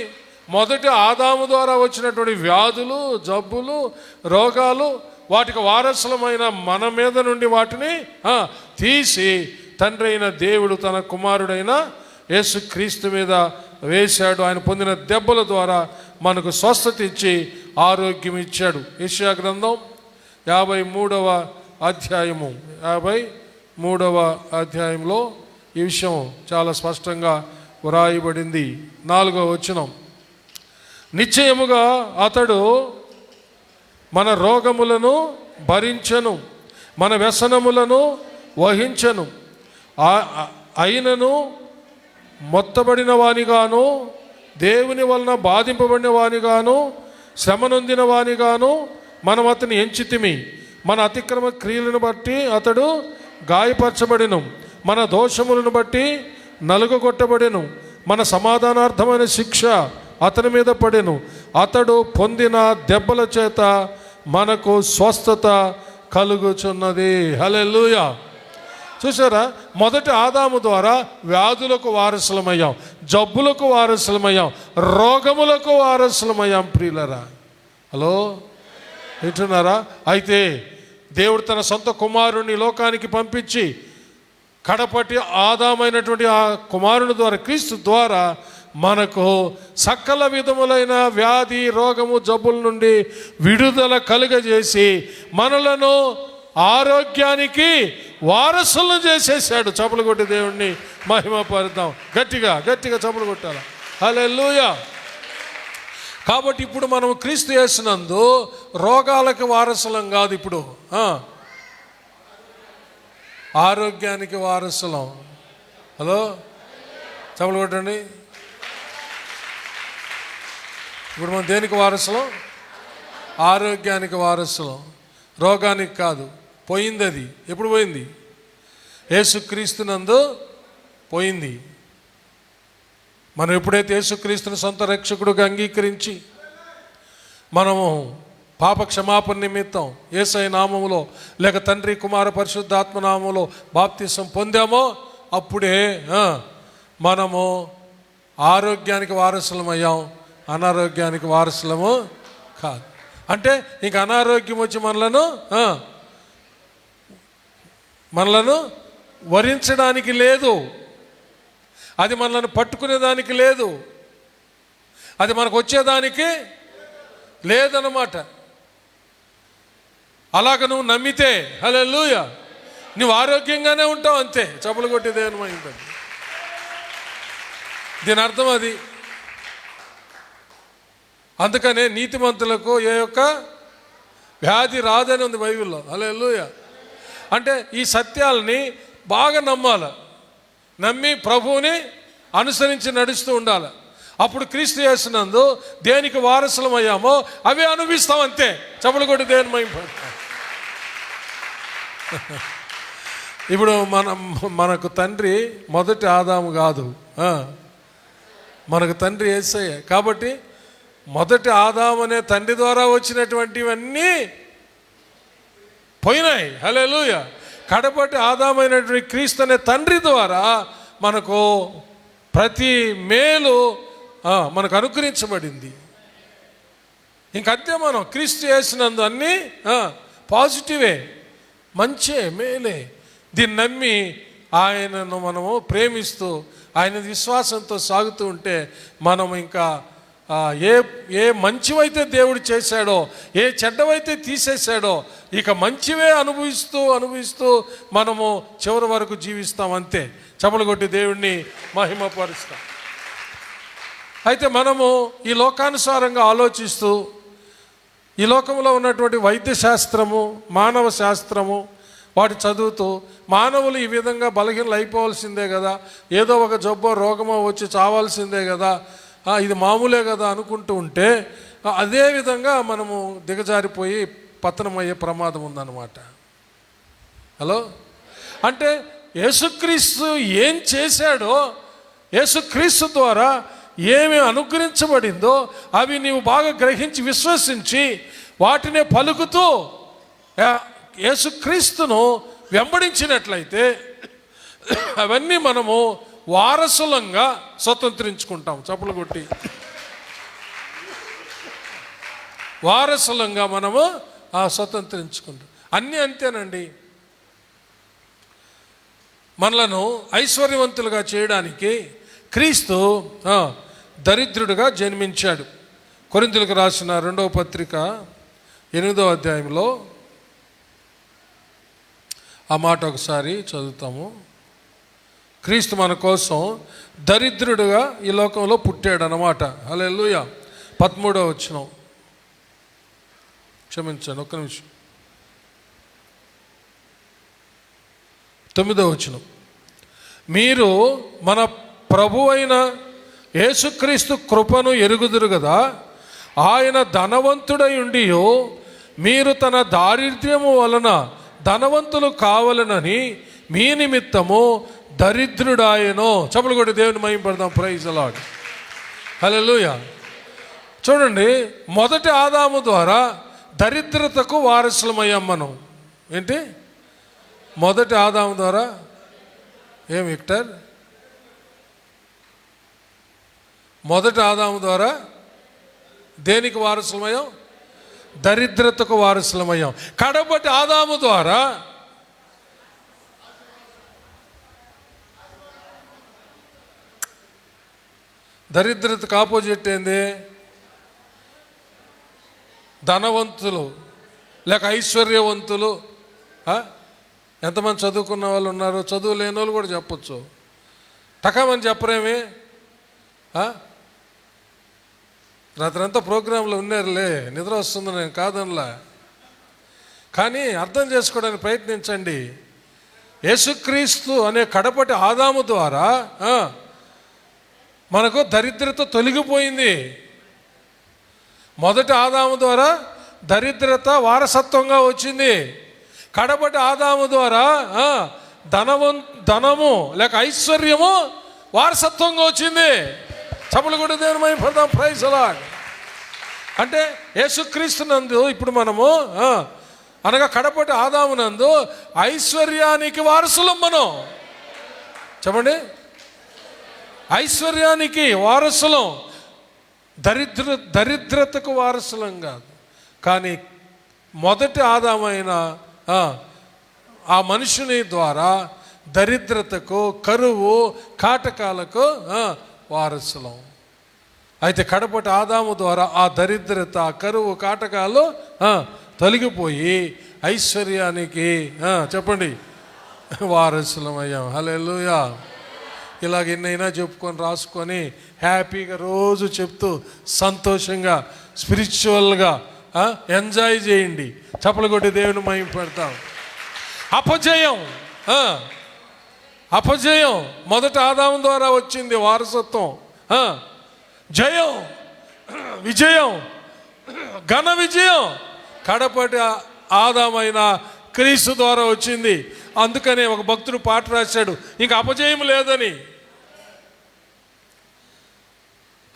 మొదటి ఆదాము ద్వారా వచ్చినటువంటి వ్యాధులు, జబ్బులు, రోగాలు, వాటికి వారసులమైన మన మీద నుండి వాటిని తీసి తండ్రి అయిన దేవుడు తన కుమారుడైన యేసుక్రీస్తు మీద వేశాడు. ఆయన పొందిన దెబ్బల ద్వారా మనకు స్వస్థత ఇచ్చి ఆరోగ్యం ఇచ్చాడు. యెషయా గ్రంథం 53వ అధ్యాయంలో ఈ విషయం చాలా స్పష్టంగా వ్రాయబడింది. 4వ వచనం, నిశ్చయముగా అతడు మన రోగములను భరించెను, మన వ్యసనములను వహించెను, అయినను మొత్తబడిన వానిగాను, దేవుని వలన బాధింపబడిన వానిగాను, శ్రమనొందిన వానిగాను మనం అతని ఎంచితిమి. మన అతిక్రమ క్రియలను బట్టి అతడు గాయపరచబడెను, మన దోషములను బట్టి నలుగగొట్టబడెను, మన సమాధానార్థమైన శిక్ష అతని మీద పడెను, అతడు పొందిన దెబ్బల చేత మనకు స్వస్థత కలుగుచున్నది. హల్లెలూయా. చూసారా? మొదటి ఆదాము ద్వారా వ్యాధులకు వారసులమయ్యాం, జబ్బులకు వారసులమయ్యాం, రోగములకు వారసులమయ్యాం. ప్రియులరా, హలో వింటున్నారా? అయితే దేవుడు తన సొంత కుమారుని లోకానికి పంపించి కడపటి ఆదామైనటువంటి ఆ కుమారుని ద్వారా, క్రీస్తు ద్వారా మనకు సకల విధములైన వ్యాధి, రోగము, జబ్బుల నుండి విడుదల కలుగజేసి మనలను ఆరోగ్యానికి వారసులను చేసేసాడు. చప్పలు కొట్టి దేవుణ్ణి మహిమ పరుద్దాం. గట్టిగా గట్టిగా చప్పలు కొట్టాలి. హల్లెలూయా. కాబట్టి ఇప్పుడు మనం క్రీస్తు యేసునందు రోగాలకు వారసులం కాదు, ఇప్పుడు ఆరోగ్యానికి వారసులం. హలో, చప్పలు కొట్టండి. ఇప్పుడు మనం దేనికి వారసులం? ఆరోగ్యానికి వారసులం, రోగానికి కాదు. పోయింది అది. ఎప్పుడు పోయింది? యేసుక్రీస్తునందు పోయింది. మనం ఎప్పుడైతే యేసుక్రీస్తుని సొంత రక్షకుడుగా అంగీకరించి మనము పాప క్షమాపణ నిమిత్తం యేసయ్య నామములో లేక తండ్రి కుమార పరిశుద్ధాత్మ నామములో బాప్తిసం పొందామో అప్పుడే మనము ఆరోగ్యానికి వారసులమయ్యాం, అనారోగ్యానికి వారసులము కాదు. అంటే ఇంక అనారోగ్యం వచ్చి మనలను వరించడానికి లేదు, అది మనల్ని పట్టుకునేదానికి లేదు, అది మనకు వచ్చేదానికి లేదన్నమాట. అలాగ నువ్వు నమ్మితే హల్లెలూయా నువ్వు ఆరోగ్యంగానే ఉంటావు, అంతే. చప్పలు కొట్టి దేవుని మహిమ. దీని అర్థం అది. అందుకనే నీతిమంతులకు ఏ యొక్క వ్యాధి రాదని ఉంది బైబిల్లో. హల్లెలూయా. అంటే ఈ సత్యాలని బాగా నమ్మాలి, నమ్మి ప్రభువుని అనుసరించి నడుస్తూ ఉండాలి. అప్పుడు క్రీస్తు యేసునందు దేనికి వారసులం అయ్యామో అవే అనుభవిస్తాం, అంతే. చప్పలు కొట్టి దేవుని మహిమ. ఇప్పుడు మనకు తండ్రి మొదటి ఆదాము కాదు, మనకు తండ్రి యేసయ్య. కాబట్టి మొదటి ఆదాము అనే తండ్రి ద్వారా వచ్చినటువంటివన్నీ పోయినాయి. హల్లెలూయా. కడపటి ఆదామైనటువంటి క్రీస్తు అనే తండ్రి ద్వారా మనకు ప్రతి మేలు మనకు అనుగ్రహించబడింది. ఇంకంతే. మనం క్రీస్తు యేసునందు అన్నీ పాజిటివే, మంచే, మేలే. దీన్ని నమ్మి ఆయనను మనము ప్రేమిస్తూ ఆయన విశ్వాసంతో సాగుతూ ఉంటే మనం ఇంకా ఏ మంచివైతే దేవుడు చేశాడో, ఏ చెడ్డవైతే తీసేశాడో, ఇక మంచివే అనుభవిస్తూ మనము చివరి వరకు జీవిస్తాం, అంతే. చప్పలు కొట్టి దేవుణ్ణి మహిమపరుస్తాం. అయితే మనము ఈ లోకానుసారంగా ఆలోచిస్తూ ఈ లోకంలో ఉన్నటువంటి వైద్య శాస్త్రము, మానవ శాస్త్రము, వాటి చదువుతూ మానవులు ఈ విధంగా బలహీనలు అయిపోవాల్సిందే కదా, ఏదో ఒక జబ్బో రోగమో వచ్చి చావాల్సిందే కదా, ఇది మామూలే కదా అనుకుంటూ ఉంటే అదేవిధంగా మనము దిగజారిపోయి పతనమయ్యే ప్రమాదం ఉందన్నమాట. హలో, అంటే యేసుక్రీస్తు ఏం చేశాడో, యేసుక్రీస్తు ద్వారా ఏమి అనుగ్రహించబడిందో అవి నీవు బాగా గ్రహించి విశ్వసించి వాటినే పలుకుతూ యేసుక్రీస్తును వెంబడించినట్లయితే అవన్నీ మనము వారసులంగా స్వతంత్రించుకుంటాం. చప్పులు కొట్టి వారసులంగా మనము స్వతంత్రించుకుంటాం. అన్నీ అంతేనండి. మనలను ఐశ్వర్యవంతులుగా చేయడానికి క్రీస్తు దరిద్రుడిగా జన్మించాడు. కొరింథీయులకు రాసిన 2వ పత్రిక 8వ అధ్యాయంలో ఆ మాట ఒకసారి చదువుతాము. క్రీస్తు మన కోసం దరిద్రుడిగా ఈ లోకంలో పుట్టాడు అన్నమాట. హల్లెలూయా. 13వ వచనం, క్షమించండి ఒక్క నిమిషం, 9వ వచనం. మీరు మన ప్రభు అయిన యేసుక్రీస్తు కృపను ఎరుగుదురు కదా, ఆయన ధనవంతుడై ఉండి మీరు తన దారిద్ర్యము వలన ధనవంతులు కావాలనని మీ నిమిత్తము దరిద్రుడాయనో. చప్పలు కొట్టి దేవుని మహిమపడదాం. Praise the lord. హల్లెలూయా. చూడండి, మొదటి ఆదాము ద్వారా దరిద్రతకు వారసులమయ్యాం మనం. ఏంటి? మొదటి ఆదాము ద్వారా ఏం విక్టర్? మొదటి ఆదాము ద్వారా దేనికి వారసులమయ్యాం? దరిద్రతకు వారసులమయ్యాం. కడపటి ఆదాము ద్వారా దరిద్రతకు ఆపోజిట్ ఏంది? ధనవంతులు లేక ఐశ్వర్యవంతులు. ఎంతమంది చదువుకున్న వాళ్ళు ఉన్నారు? చదువు లేని వాళ్ళు కూడా చెప్పచ్చు. టకామని చెప్పరేమి? రాత్రంతా ప్రోగ్రాంలో ఉన్నారులే, నిద్ర వస్తుంది, నేను కాదనలా. కానీ అర్థం చేసుకోవడానికి ప్రయత్నించండి. యేసుక్రీస్తు అనే కడపటి ఆదాము ద్వారా మనకు దరిద్రత తొలగిపోయింది. మొదటి ఆదాము ద్వారా దరిద్రత వారసత్వంగా వచ్చింది. కడపటి ఆదాము ద్వారా ధనము లేక ఐశ్వర్యము వారసత్వంగా వచ్చింది. చప్పలు కూడా దేవుని మహిమపడదాం. Praise the lord. అంటే యేసుక్రీస్తు నందు ఇప్పుడు మనము అనగా కడపటి ఆదాము నందు ఐశ్వర్యానికి వారసులం మనం. చెప్పండి, ఐశ్వర్యానికి వారసులం, దరిద్రతకు వారసులం కాదు. కానీ మొదటి ఆదామైన ఆ మనుషుని ద్వారా దరిద్రతకు, కరువు, కాటకాలకు వారసులం. అయితే కడపటి ఆదాము ద్వారా ఆ దరిద్రత, కరువు, కాటకాలు తొలగిపోయి ఐశ్వర్యానికి చెప్పండి వారసులమయ్యాం. హల్లెలూయా. ఇలాగ ఎన్నైనా చెప్పుకొని రాసుకొని హ్యాపీగా రోజు చెప్తూ సంతోషంగా స్పిరిచువల్గా ఎంజాయ్ చేయండి. చప్పలు కొట్టి దేవుని మహిమ పెడతాం. అపజయం మొదట ఆదాము ద్వారా వచ్చింది వారసత్వం. జయం, విజయం, ఘన విజయం కడపటి ఆదామైన క్రీస్తు ద్వారా వచ్చింది. అందుకనే ఒక భక్తుడు పాట రాశాడు, ఇంకా అపజయం లేదని.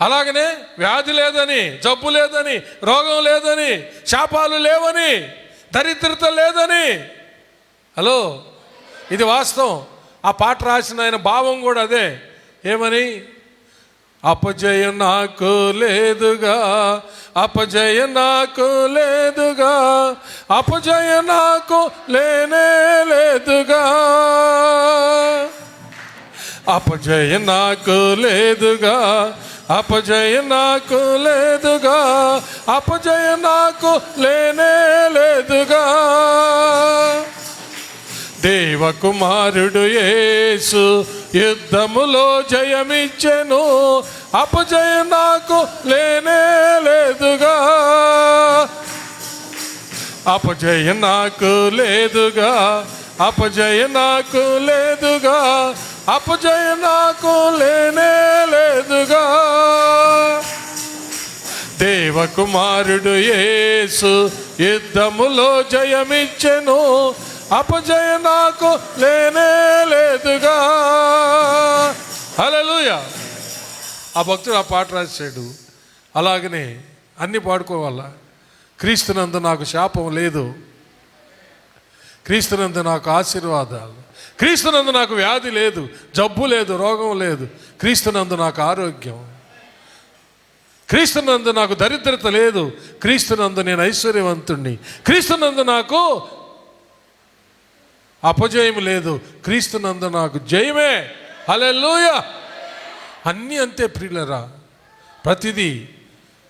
అలాగనే వ్యాధి లేదని, జబ్బు లేదని, రోగం లేదని, శాపాలు లేవని, దరిద్రత లేదని. హలో, ఇది వాస్తవం. ఆ పాట రాసిన ఆయన భావం కూడా అదే. ఏమని? అపజయం నాకు లేదుగా, అపజయం నాకు లేదుగా, అపజయం నాకు లేనే లేదుగా, అపజయం నాకు లేదుగా, అపజయం నాకు లేదుగా, అపజయం నాకు లేనే లేదుగా. దేవకుమారుడు యేసు యుద్ధములో జయమిచ్చెను, అపజయం నాకు లేనే లేదుగా, అపజయం నాకు లేదుగా, అపజయ నాకు లేదుగా, అపజయ నాకు లేనే లేదుగా. దేవకుమారుడు యేసు యుద్ధములో జయమిచ్చెను, అపజయ నాకు లేనే లేదుగా. హల్లెలూయా. ఆ భక్తుడు ఆ పాట రాశాడు. అలాగనే అన్ని పాడుకోవాలా. క్రీస్తునందు నాకు శాపం లేదు, క్రీస్తునందు నాకు ఆశీర్వాదాలు, క్రీస్తునందు నాకు వ్యాధి లేదు, జబ్బు లేదు, రోగం లేదు, క్రీస్తునందు నాకు ఆరోగ్యం, క్రీస్తునందు నాకు దరిద్రత లేదు, క్రీస్తునందు నేను ఐశ్వర్యవంతుణ్ణి, క్రీస్తునందు నాకు అపజయం లేదు, క్రీస్తునందు నాకు జయమే. హల్లెలూయా. అన్నీ అంతే ప్రియులరా. ప్రతిదీ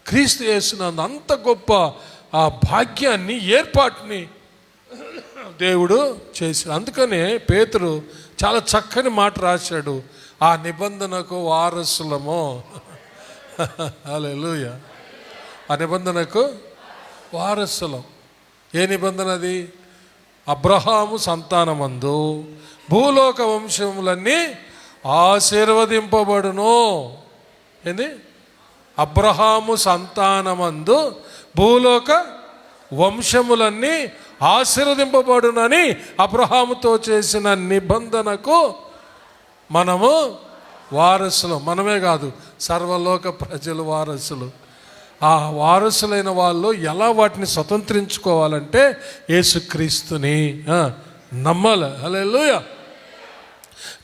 క్రీస్తు యేసునందు అంత గొప్ప ఆ భాగ్యాన్ని, ఏర్పాటుని దేవుడు చేశాడు. అందుకనే పేతురు చాలా చక్కని మాట రాశాడు, ఆ నిబంధనకు వారసులము. హల్లెలూయా. ఆ నిబంధనకు వారసులం. ఏ నిబంధన అది? అబ్రహాము సంతానమందు భూలోక వంశములన్నీ ఆశీర్వదింపబడును. ఏంది? అబ్రహాము సంతానమందు భూలోక వంశములన్నీ ఆశీర్వదింపబడునని అబ్రహాముతో చేసిన నిబంధనకు మనము వారసులు. మనమే కాదు, సర్వలోక ప్రజలు వారసులు. ఆ వారసులైన వాళ్ళు ఎలా వాటిని స్వతంత్రించుకోవాలంటే యేసుక్రీస్తుని నమ్మాలి. హల్లెలూయా.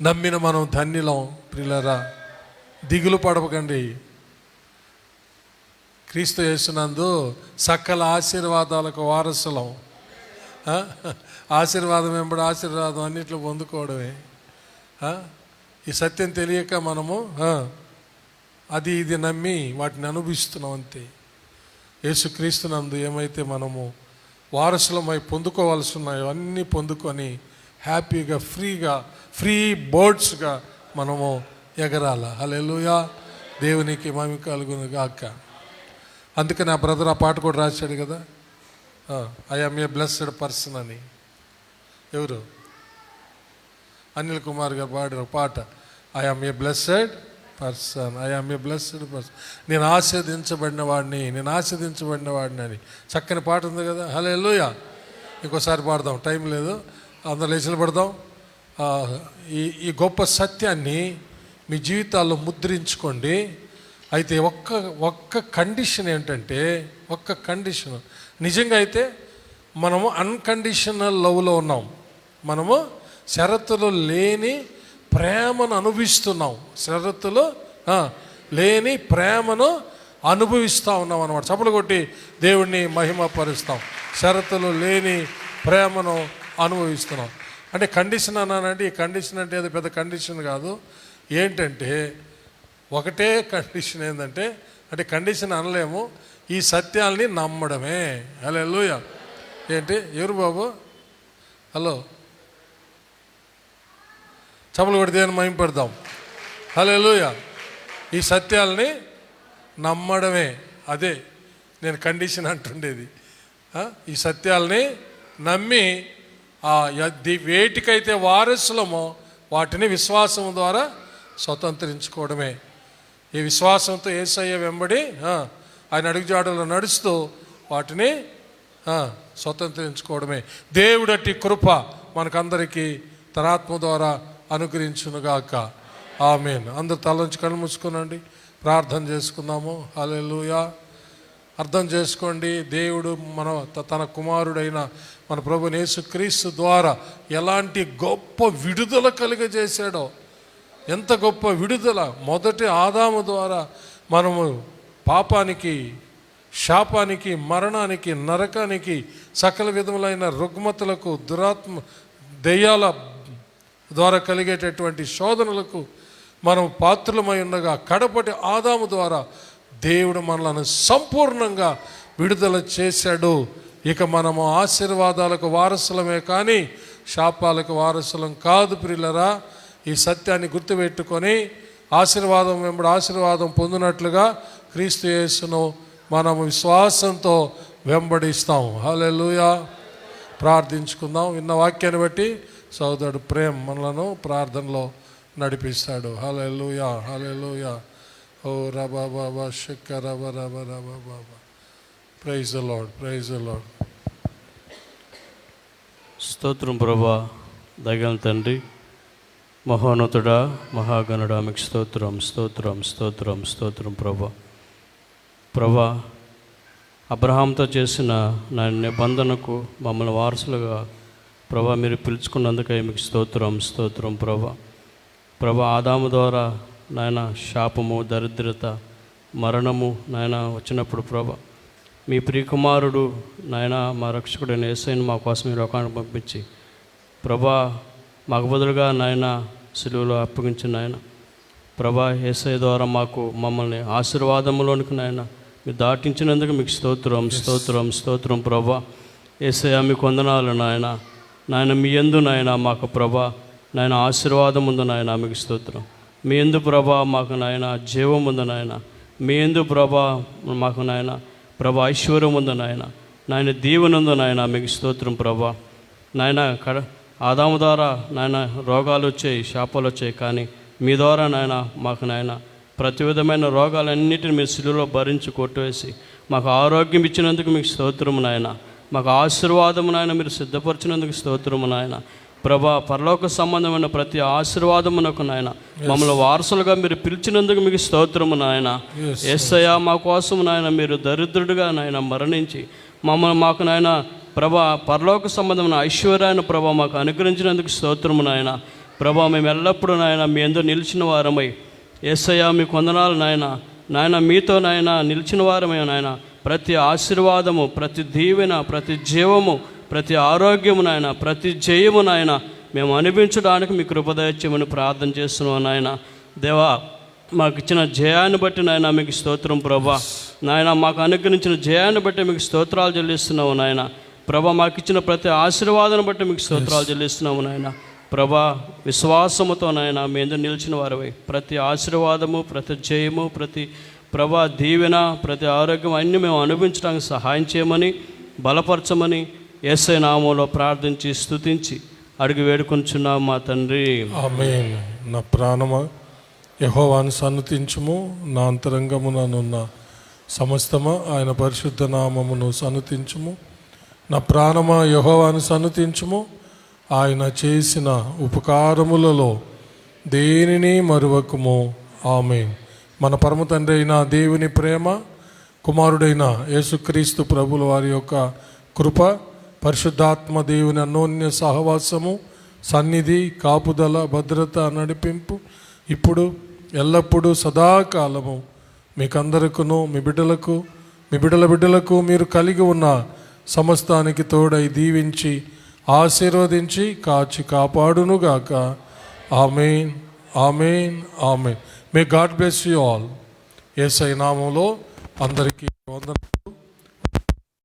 నమ్మిన మనం ధన్యులం ప్రియులారా. దిగులు పడకండి. క్రీస్తు యేసునందు సకల ఆశీర్వాదాలకు వారసులం. ఆశీర్వాదం వెంబడి ఆశీర్వాదం అన్నిట్లో పొందుకోవడమే. ఈ సత్యం తెలియక మనము అది ఇది నమ్మి వాటిని అనుభవిస్తున్నాం అంతే. యేసుక్రీస్తునందు ఏమైతే మనము వారసులమై పొందుకోవాల్సి ఉన్నాయో అన్నీ పొందుకొని హ్యాపీగా, ఫ్రీగా, ఫ్రీ బర్డ్స్గా మనము ఎగరాల. హల్లెలూయా. దేవునికి మహిమ కలుగును గాక. అందుకని ఆ బ్రదర్ ఆ పాట కూడా రాశాడు కదా, I am a blessed person అని. ఎవరు? అనిల్ కుమార్ గారు పాడిన పాట, I am a blessed person, I am a blessed person. నేను ఆశీర్వదించబడిన వాడిని, నేను ఆశీర్వదించబడిన వాడిని అని చక్కని పాట ఉంది కదా. హల్లెలూయా. ఇంకోసారి పాడదాం, టైం లేదు, అందరూ లేచి పడదాం. ఈ గొప్ప సత్యాన్ని మీ జీవితాల్లో ముద్రించుకోండి. అయితే ఒక్క కండిషన్ ఏంటంటే, ఒక్క కండిషన్, నిజంగా అయితే మనము అన్కండిషనల్ లవ్లో ఉన్నాం. మనము షరతులు లేని ప్రేమను అనుభవిస్తున్నాం. షరతులు లేని ప్రేమను అనుభవిస్తూ ఉన్నాం అన్నమాట. చప్పలు కొట్టి దేవుణ్ణి మహిమపరుస్తాం. షరతులు లేని ప్రేమను అనుభవిస్తున్నాం. అంటే కండిషన్ అన్నానంటే, ఈ కండిషన్ అంటే అది పెద్ద కండిషన్ కాదు. ఏంటంటే ఒకటే కండిషన్ ఏంటంటే, అంటే కండిషన్ అనలేము, ఈ సత్యాల్ని నమ్మడమే. హల్లెలూయా. ఏంటి? ఎవరు బాబు? హలో, చప్పలు కొట్టి దేవుని మహిమ పెడదాం. హల్లెలూయా. ఈ సత్యాల్ని నమ్మడమే, అదే నేను కండిషన్ అంటుండేది. ఈ సత్యాల్ని నమ్మి వేటికైతే వారసులమో వాటిని విశ్వాసం ద్వారా స్వతంత్రించుకోవడమే. ఈ విశ్వాసంతో యేసయ్య వెంబడి ఆయన అడుగుజాడలో నడుస్తూ వాటిని స్వతంత్రించుకోవడమే. దేవుడటి కృప మనకందరికీ తన ఆత్మ ద్వారా అనుగ్రహించునుగాక. ఆమేన్. అందరు తలంచి కళ్ళు మూసుకునండి, ప్రార్థన చేసుకుందాము. హల్లెలూయా. అర్థం చేసుకోండి, దేవుడు తన కుమారుడైన మన ప్రభువైన యేసుక్రీస్తు ద్వారా ఎలాంటి గొప్ప విడుదల కలిగజేశాడో. ఎంత గొప్ప విడుదల! మొదటి ఆదాము ద్వారా మనము పాపానికి, శాపానికి, మరణానికి, నరకానికి, సకల విధములైన రుగ్మతలకు, దురాత్మ దెయ్యాల ద్వారా కలిగేటటువంటి శోధనలకు మనం పాత్రులమై ఉండగా, కడపటి ఆదాము ద్వారా దేవుడు మనలను సంపూర్ణంగా విడుదల చేశాడు. ఇక మనము ఆశీర్వాదాలకు వారసులమే కానీ శాపాలకు వారసులం కాదు ప్రియులరా. ఈ సత్యాన్ని గుర్తుపెట్టుకొని ఆశీర్వాదం వెంబడి ఆశీర్వాదం పొందినట్లుగా క్రీస్తు యేసును మనము విశ్వాసంతో వెంబడిస్తాం. హల్లెలూయా. ప్రార్థించుకుందాం. విన్న వాక్యాన్ని బట్టి సోదరుడు ప్రేమ్ మనలను ప్రార్థనలో నడిపిస్తాడు. Hallelujah, hallelujah. ఓ రబా బాబా షక్క రబ రబ రబ బాబా. Praise the lord, praise the lord. స్తోత్రం ప్రభా, దయగల తండ్రి, మహోన్నతుడా, మహాగణుడా, మీకు స్తోత్రం, స్తోత్రం, స్తోత్రం, స్తోత్రం ప్రభా. అబ్రహాంతో చేసిన నా నిబంధనకు మమ్మల్ని వారసులుగా ప్రభా మీరు పిలుచుకున్నందుకై మీకు స్తోత్రం, స్తోత్రం ప్రభా. ఆదాము ద్వారా నాయన శాపము, దరిద్రత, మరణము నాయన వచ్చినప్పుడు ప్రభా మీ ప్రియకుమారుడు నాయన మా రక్షకుడైన యేసయ్యను మా కోసం ఈ లోకానికి పంపించి ప్రభా మాకు బదులుగా నాయన సిలువలో అప్పగించిన నాయన ప్రభా యేసయ్య ద్వారా మమ్మల్ని ఆశీర్వాదములోనికి నాయన మీరు దాటించినందుకు మీకు స్తోత్రం, స్తోత్రం, స్తోత్రం ప్రభా. యేసయ్య మీకు వందనాలు నాయన మీ యందు నాయన మాకు ప్రభా నాయన ఆశీర్వాదం ఉంది నాయన, మీకు స్తోత్రం. మీ యందు ప్రభా మాకు నాయన జీవం ఉంది నాయన, మీ యందు ప్రభా మాకు నాయన ప్రభా ఐశ్వర్యం ఉంది నాయన దీవెన ఉంది నాయన, మీకు స్తోత్రం ప్రభా. నాయన ఆదాము ద్వారా నాయన రోగాలు వచ్చాయి, శాపాలు వచ్చాయి, కానీ మీ ద్వారా నాయన మాకు నాయన ప్రతి విధమైన రోగాలన్నిటిని మీరు సిలువలో భరించి కొట్టివేసి మాకు ఆరోగ్యం ఇచ్చినందుకు మీకు స్తోత్రము నాయన, మాకు ఆశీర్వాదము నాయన మీరు సిద్ధపరిచినందుకు స్తోత్రము నాయన ప్రభా. పరలోక సంబంధమైన ప్రతి ఆశీర్వాదమునకు నాయన మమ్మల్ని వారసులుగా మీరు పిలిచినందుకు మీకు స్తోత్రము నాయన. యేసయ్య మా కోసం నాయన మీరు దరిద్రుడిగా నాయన మరణించి మాకు నాయన ప్రభా పరలోక సంబంధమైన ఐశ్వర్యాన్ని ప్రభా మాకు అనుగ్రహించినందుకు స్తోత్రము నాయన ప్రభా. మేము ఎల్లప్పుడూ నాయన మీ యందు నిలిచిన వారమై యేసయ్య మీకు వందనాలు నాయన మీతో నాయన నిలిచిన వారమై నాయన ప్రతి ఆశీర్వాదము, ప్రతి దీవెన, ప్రతి జీవము, ప్రతి ఆరోగ్యము నాయన, ప్రతి జయము నాయన మేము అనిపించడానికి మీ కృప దయచేయమని ప్రార్థన చేస్తున్నాం నాయన. దేవా మాకు ఇచ్చిన జయాన్ని బట్టి నాయన మీకు స్తోత్రం ప్రభా. నాయన మాకు అనుగ్రహించిన జయాన్ని బట్టి మీకు స్తోత్రాలు చెల్లిస్తున్నాము నాయన ప్రభా. మాకు ఇచ్చిన ప్రతి ఆశీర్వాదాన్ని బట్టి మీకు స్తోత్రాలు చెల్లిస్తున్నాము నాయన ప్రభా. విశ్వాసముతో నాయన మీ యందు నిలిచిన వారమై ప్రతి ఆశీర్వాదము, ప్రతి జయము, ప్రతి ప్రభా దీవెన, ప్రతి ఆరోగ్యం అన్నీ మేము అనుభవించడానికి సహాయం చేయమని, బలపరచమని యేసయ్య నామములో ప్రార్థించి స్తుతించి అడిగి వేడుకొంచున్నాం మా తండ్రి, ఆమేన్. నా ప్రాణమా యెహోవాను సన్నుతించుము, నా అంతరంగముననున్న సమస్తమా ఆయన పరిశుద్ధ నామమును సన్నుతించుము. నా ప్రాణమా యెహోవాను సన్నుతించుము, ఆయన చేసిన ఉపకారములలో దేనిని మరువకుము. ఆమేన్. మన పరమ తండ్రి అయిన దేవుని ప్రేమ, కుమారుడైన యేసుక్రీస్తు ప్రభుల వారి యొక్క కృప, పరిశుద్ధాత్మ దేవుని అన్యోన్య సహవాసము, సన్నిధి, కాపుదల, భద్రత, నడిపింపు ఇప్పుడు ఎల్లప్పుడూ సదాకాలము మీకందరకును, మీ బిడ్డలకు, మీ బిడ్డలకు మీరు కలిగి ఉన్న సమస్తానికి తోడై దీవించి ఆశీర్వదించి కాచి కాపాడునుగాక. Amen, amen, amen. May God bless you all. యేసయ్య నామములో అందరికీ వందనాలు.